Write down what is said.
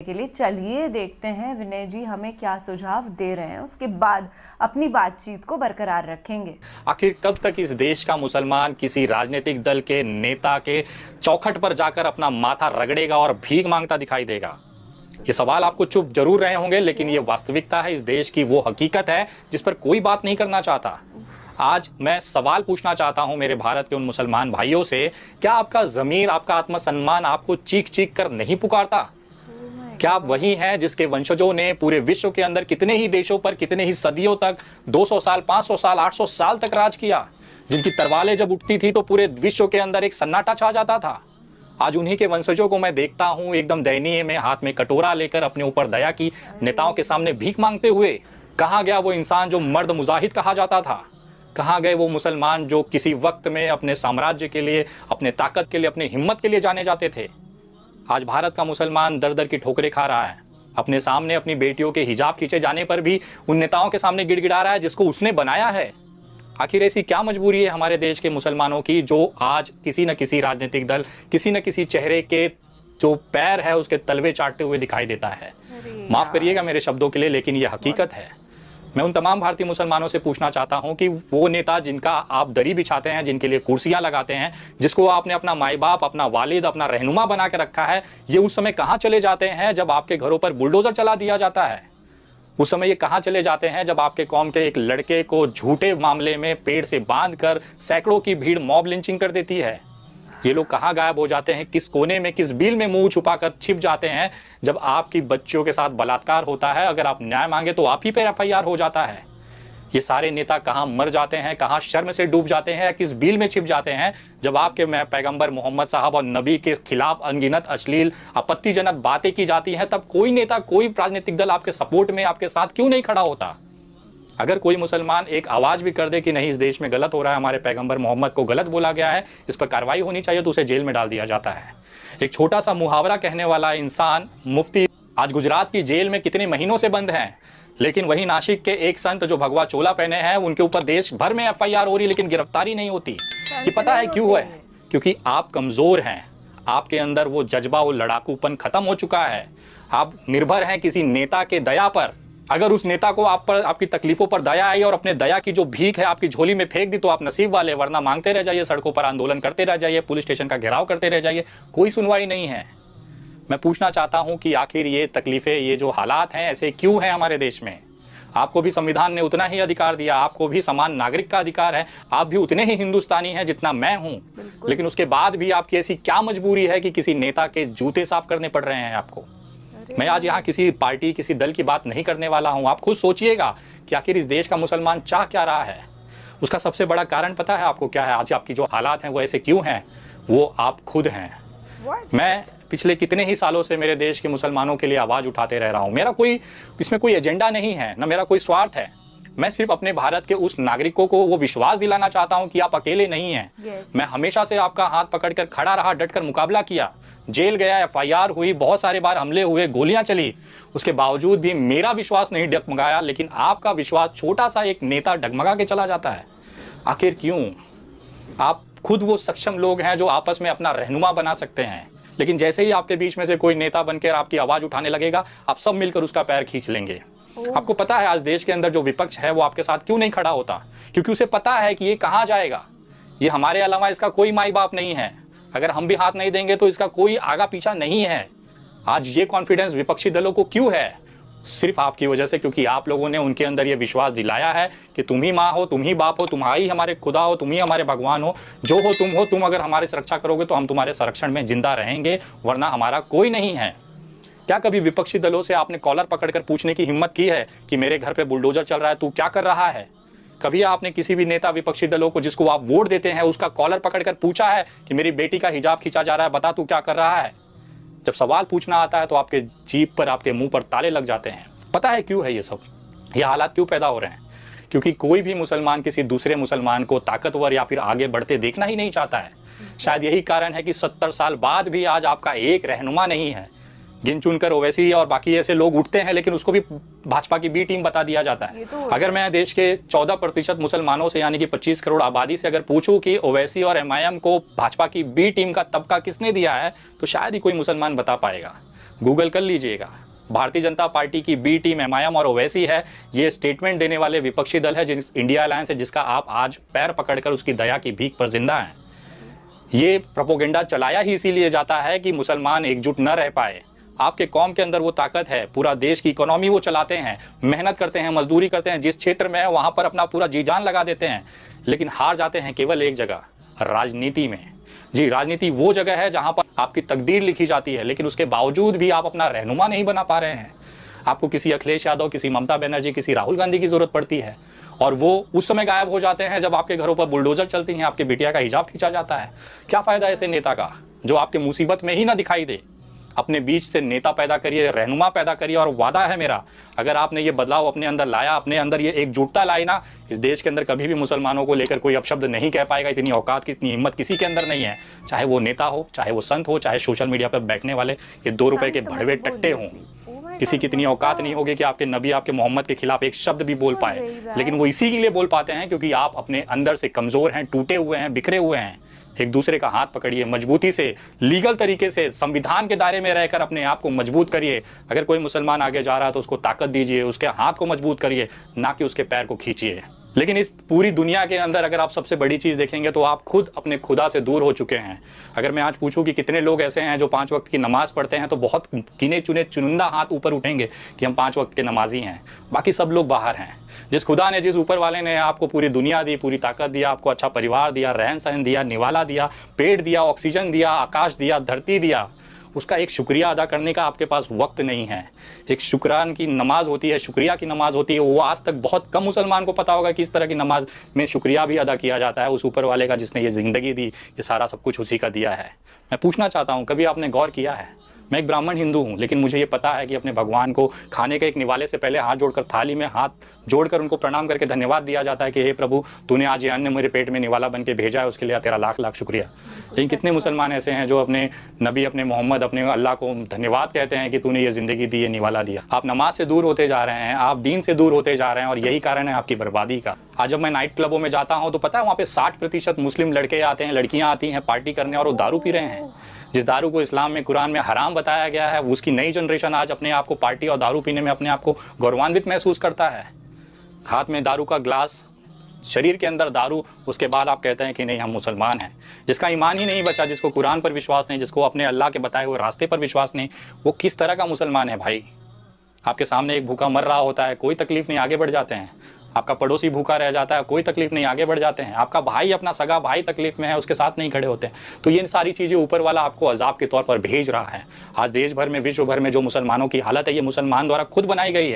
के लिए। चलिए देखते हैं विनय जी हमें क्या सुझाव दे रहे हैं, उसके बाद अपनी बातचीत को बरकरार रखेंगे। आखिर कब तक इस देश का मुसलमान किसी राजनीतिक दल के नेता के चौखट पर जाकर अपना माथा रगड़ेगा और भीख मांगता दिखाई देगा? ये सवाल आपको चुप जरूर रहे होंगे, लेकिन ये वास्तविकता है, इस देश की वो हकीकत है जिस पर कोई बात नहीं करना चाहता। आज मैं सवाल पूछना चाहता हूं मेरे भारत के उन मुसलमान भाइयों से, क्या आपका ज़मीर, आपका आत्मसम्मान आपको चीख चीख कर नहीं पुकारता? क्या आप वही हैं जिसके वंशजों ने पूरे विश्व के अंदर कितने ही देशों पर कितने ही सदियों तक 200 साल, 500 साल, 800 साल तक राज किया, जिनकी तलवारें जब उठती थी तो पूरे विश्व के अंदर एक सन्नाटा छा जाता था? आज उन्हीं के वंशजों को मैं देखता हूं एकदम दयनीय में, हाथ में कटोरा लेकर अपने ऊपर दया की नेताओं के सामने भीख मांगते हुए। कहाँ गया वो इंसान जो मर्द मुजाहिद कहा जाता था? कहाँ गए वो मुसलमान जो किसी वक्त में अपने साम्राज्य के लिए, अपने ताकत के लिए, अपने हिम्मत के लिए जाने जाते थे? आज भारत का मुसलमान दर दर की ठोकरें खा रहा है। अपने सामने अपनी बेटियों के हिजाब खींचे जाने पर भी उन नेताओं के सामने गिड़गिड़ा रहा है जिसको उसने बनाया है। आखिर ऐसी क्या मजबूरी है हमारे देश के मुसलमानों की जो आज किसी न किसी राजनीतिक दल, किसी न किसी चेहरे के जो पैर है उसके तलवे चाटते हुए दिखाई देता है? माफ करिएगा मेरे शब्दों के लिए, लेकिन यह हकीकत है। मैं उन तमाम भारतीय मुसलमानों से पूछना चाहता हूं कि वो नेता जिनका आप दरी बिछाते हैं, जिनके लिए कुर्सियां लगाते हैं, जिसको आपने अपना माई बाप, अपना वालिद, अपना रहनुमा बना के रखा है, ये उस समय कहाँ चले जाते हैं जब आपके घरों पर बुलडोजर चला दिया जाता है? उस समय ये कहाँ चले जाते हैं जब आपके कौम के एक लड़के को झूठे मामले में पेड़ से बांधकर सैकड़ों की भीड़ मॉब लिंचिंग कर देती है? ये लोग कहाँ गायब हो जाते हैं, किस कोने में, किस बिल में मुंह छुपाकर छिप जाते हैं जब आपकी बच्चियों के साथ बलात्कार होता है? अगर आप न्याय मांगे तो आप ही पे एफआईआर हो जाता है। ये सारे नेता कहाँ मर जाते हैं, कहाँ शर्म से डूब जाते हैं, किस बिल में छिप जाते हैं जब आपके पैगंबर मोहम्मद साहब और नबी के खिलाफ अनगिनत अश्लील आपत्तिजनक बातें की जाती हैं? तब कोई नेता, कोई राजनीतिक दल आपके सपोर्ट में, आपके साथ क्यों नहीं खड़ा होता? अगर कोई मुसलमान एक आवाज़ भी कर दे कि नहीं इस देश में गलत हो रहा है, हमारे पैगंबर मोहम्मद को गलत बोला गया है, इस पर कार्रवाई होनी चाहिए, तो उसे जेल में डाल दिया जाता है। एक छोटा सा मुहावरा कहने वाला इंसान मुफ्ती आज गुजरात की जेल में कितने महीनों से बंद हैं, लेकिन वही नासिक के एक संत जो भगवा चोला पहने हैं उनके ऊपर देश भर में एफआईआर हो रही, लेकिन गिरफ्तारी नहीं होती। कि पता है क्यों है? क्योंकि आप कमज़ोर हैं, आपके अंदर वो जज्बा, वो लड़ाकूपन खत्म हो चुका है। आप निर्भर हैं किसी नेता के दया पर। अगर उस नेता को आप पर, आपकी तकलीफों पर दया आई और अपने दया की जो भीख है आपकी झोली में फेंक दी, तो आप नसीब वाले, वरना मांगते रह जाइए, सड़कों पर आंदोलन करते रह जाइए, पुलिस स्टेशन का घेराव करते रह जाइए, कोई सुनवाई नहीं है। मैं पूछना चाहता हूं कि आखिर ये तकलीफें, ये जो हालात हैं, ऐसे क्यों हैं हमारे देश में? आपको भी संविधान ने उतना ही अधिकार दिया, आपको भी समान नागरिक का अधिकार है, आप भी उतने ही हिंदुस्तानी हैं जितना मैं हूं, लेकिन उसके बाद भी आपकी ऐसी क्या मजबूरी है कि किसी नेता के जूते साफ करने पड़ रहे हैं आपको? मैं आज यहाँ किसी पार्टी, किसी दल की बात नहीं करने वाला हूँ। आप खुद सोचिएगा कि आखिर इस देश का मुसलमान चाह क्या रहा है। उसका सबसे बड़ा कारण पता है आपको क्या है? आज आपकी जो हालात हैं वो ऐसे क्यों हैं? वो आप खुद हैं। मैं पिछले कितने ही सालों से मेरे देश के मुसलमानों के लिए आवाज़ उठाते रह रहा हूँ। मेरा कोई इसमें कोई एजेंडा नहीं है, ना मेरा कोई स्वार्थ है। मैं सिर्फ अपने भारत के उस नागरिकों को वो विश्वास दिलाना चाहता हूं कि आप अकेले नहीं हैं। मैं हमेशा से आपका हाथ पकड़कर खड़ा रहा, डटकर मुकाबला किया, जेल गया, एफआईआर हुई, बहुत सारे बार हमले हुए, गोलियां चली, उसके बावजूद भी मेरा विश्वास नहीं डगमगाया, लेकिन आपका विश्वास छोटा सा एक नेता डगमगा के चला जाता है। आखिर क्यों? आप खुद वो सक्षम लोग हैं जो आपस में अपना रहनुमा बना सकते हैं, लेकिन जैसे ही आपके बीच में से कोई नेता बनकर आपकी आवाज़ उठाने लगेगा, आप सब मिलकर उसका पैर खींच लेंगे। आपको पता है आज देश के अंदर जो विपक्ष है वो आपके साथ क्यों नहीं खड़ा होता? क्योंकि उसे पता है कि ये कहाँ जाएगा। ये हमारे अलावा इसका कोई माई बाप नहीं है। अगर हम भी हाथ नहीं देंगे तो इसका कोई आगा पीछा नहीं है। आज ये कॉन्फिडेंस विपक्षी दलों को क्यों है? सिर्फ आपकी वजह से, क्योंकि आप लोगों ने उनके अंदर ये विश्वास दिलाया है कि तुम ही माँ हो, तुम ही बाप हो, तुम्हारी हमारे खुदा हो, तुम ही हमारे भगवान हो, जो हो, तुम अगर हमारी सुरक्षा करोगे तो हम तुम्हारे संरक्षण में जिंदा रहेंगे, वरना हमारा कोई नहीं है। क्या कभी विपक्षी दलों से आपने कॉलर पकड़कर पूछने की हिम्मत की है कि मेरे घर पे बुलडोजर चल रहा है, तू क्या कर रहा है? कभी आपने किसी भी नेता विपक्षी दलों को जिसको आप वोट देते हैं उसका कॉलर पकड़कर पूछा है कि मेरी बेटी का हिजाब खींचा जा रहा है, बता तू क्या कर रहा है? जब सवाल पूछना आता है तो आपके जीभ पर, आपके मुंह पर ताले लग जाते हैं। पता है क्यों है ये सब? ये हालात क्यों पैदा हो रहे हैं? क्योंकि कोई भी मुसलमान किसी दूसरे मुसलमान को ताकतवर या फिर आगे बढ़ते देखना ही नहीं चाहता है। शायद यही कारण है कि 70 साल बाद भी आज आपका एक रहनुमा नहीं है। गिन चुनकर ओवैसी और बाकी ऐसे लोग उठते हैं, लेकिन उसको भी भाजपा की बी टीम बता दिया जाता है। अगर मैं देश के 14% मुसलमानों से, यानी कि 25 करोड़ आबादी से अगर पूछूं कि ओवैसी और एमआईएम को भाजपा की बी टीम का तबका किसने दिया है, तो शायद ही कोई मुसलमान बता पाएगा। गूगल कर लीजिएगा। भारतीय जनता पार्टी की बी टीम एमआईएम और ओवैसी है, ये स्टेटमेंट देने वाले विपक्षी दल है जिस इंडिया अलायंस है, जिसका आप आज पैर पकड़कर उसकी दया की भीख पर जिंदा हैं। ये प्रोपोगेंडा चलाया ही इसीलिए जाता है कि मुसलमान एकजुट न रह पाए। आपके कौम के अंदर वो ताकत है, पूरा देश की इकोनॉमी वो चलाते हैं, मेहनत करते हैं, मजदूरी करते हैं, जिस क्षेत्र में है वहाँ पर अपना पूरा जी जान लगा देते हैं, लेकिन हार जाते हैं केवल एक जगह, राजनीति में। जी, राजनीति वो जगह है जहाँ पर आपकी तकदीर लिखी जाती है, लेकिन उसके बावजूद भी आप अपना रहनुमा नहीं बना पा रहे हैं। आपको किसी अखिलेश यादव, किसी ममता बनर्जी, किसी राहुल गांधी की जरूरत पड़ती है, और वो उस समय गायब हो जाते हैं जब आपके घरों पर बुलडोजर चलती हैं, आपके बिटिया का हिजाब खींचा जाता है। क्या फायदा ऐसे नेता का जो आपके मुसीबत में ही ना दिखाई दे। अपने बीच से नेता पैदा करिए, रहनुमा पैदा करिए, और वादा है मेरा, अगर आपने ये बदलाव अपने अंदर लाया, अपने अंदर ये एकजुटता लाई ना, इस देश के अंदर कभी भी मुसलमानों को लेकर कोई अपशब्द नहीं कह पाएगा। इतनी औकात की, इतनी हिम्मत किसी के अंदर नहीं है, चाहे वो नेता हो, चाहे वो संत हो, चाहे सोशल मीडिया पर बैठने वाले ये 2 रुपए के भड़वे टट्टे हों। किसी की इतनी औकात नहीं होगी कि आपके नबी, आपके मोहम्मद के खिलाफ एक शब्द भी बोल पाए, लेकिन वो इसी के लिए बोल पाते हैं क्योंकि आप अपने अंदर से कमजोर हैं, टूटे हुए हैं, बिखरे हुए हैं। एक दूसरे का हाथ पकड़िए, मजबूती से, लीगल तरीके से, संविधान के दायरे में रहकर अपने आप को मजबूत करिए। अगर कोई मुसलमान आगे जा रहा है तो उसको ताकत दीजिए, उसके हाथ को मजबूत करिए, ना कि उसके पैर को खींचिए। लेकिन इस पूरी दुनिया के अंदर अगर आप सबसे बड़ी चीज़ देखेंगे तो आप खुद अपने खुदा से दूर हो चुके हैं। अगर मैं आज पूछूं कि कितने लोग ऐसे हैं जो 5 वक्त की नमाज़ पढ़ते हैं, तो बहुत गिने चुने चुनिंदा हाथ ऊपर उठेंगे कि हम 5 वक्त के नमाजी हैं, बाकी सब लोग बाहर हैं। जिस खुदा ने, जिस ऊपर वाले ने आपको पूरी दुनिया दी, पूरी ताकत दिया, आपको अच्छा परिवार दिया, रहन सहन दिया, निवाला दिया, पेड़ दिया, ऑक्सीजन दिया, आकाश दिया, धरती दिया, उसका एक शुक्रिया अदा करने का आपके पास वक्त नहीं है। एक शुक्रान की नमाज होती है, शुक्रिया की नमाज होती है, वो आज तक बहुत कम मुसलमान को पता होगा कि इस तरह की नमाज में शुक्रिया भी अदा किया जाता है उस ऊपर वाले का जिसने ये ज़िंदगी दी, ये सारा सब कुछ उसी का दिया है। मैं पूछना चाहता हूँ, कभी आपने गौर किया है, मैं एक ब्राह्मण हिंदू हूँ, लेकिन मुझे ये पता है कि अपने भगवान को खाने के एक निवाले से पहले हाथ जोड़कर, थाली में हाथ जोड़कर उनको प्रणाम करके धन्यवाद दिया जाता है कि हे प्रभु, तूने आज ये अन्न मेरे पेट में निवाला बन के भेजा है, उसके लिए तेरा लाख लाख शुक्रिया। लेकिन कितने मुसलमान ऐसे हैं जो अपने नबी, अपने मोहम्मद, अपने अल्लाह को धन्यवाद कहते हैं कि तूने ये ज़िंदगी दी, ये निवाला दिया। आप नमाज से दूर होते जा रहे हैं, आप दीन से दूर होते जा रहे हैं, और यही कारण है आपकी बर्बादी का। आज जब मैं नाइट क्लबों में जाता हूँ तो पता है वहाँ पे 60% मुस्लिम लड़के आते हैं, लड़कियाँ आती हैं पार्टी करने, और वो दारू पी रहे हैं। जिस दारू को इस्लाम में, कुरान में हराम बताया गया है, उसकी नई जनरेशन आज अपने आप को पार्टी और दारू पीने में अपने आप को गौरवान्वित महसूस करता है। हाथ में दारू का ग्लास, शरीर के अंदर दारू, उसके बाद आप कहते हैं कि नहीं हम मुसलमान हैं। जिसका ईमान ही नहीं बचा, जिसको कुरान पर विश्वास नहीं, जिसको अपने अल्लाह के बताए हुए रास्ते पर विश्वास नहीं, वो किस तरह का मुसलमान है भाई। आपके सामने एक भूखा मर रहा होता है, कोई तकलीफ नहीं, आगे बढ़ जाते हैं। आपका पड़ोसी भूखा रह जाता है, कोई तकलीफ नहीं, आगे बढ़ जाते हैं। आपका भाई, अपना सगा भाई तकलीफ में है, उसके साथ नहीं खड़े होते। तो ये सारी चीज़ें ऊपर वाला आपको अजाब के तौर पर भेज रहा है। आज देश भर में, विश्व भर में जो मुसलमानों की हालत है, ये मुसलमान द्वारा खुद बनाई गई है।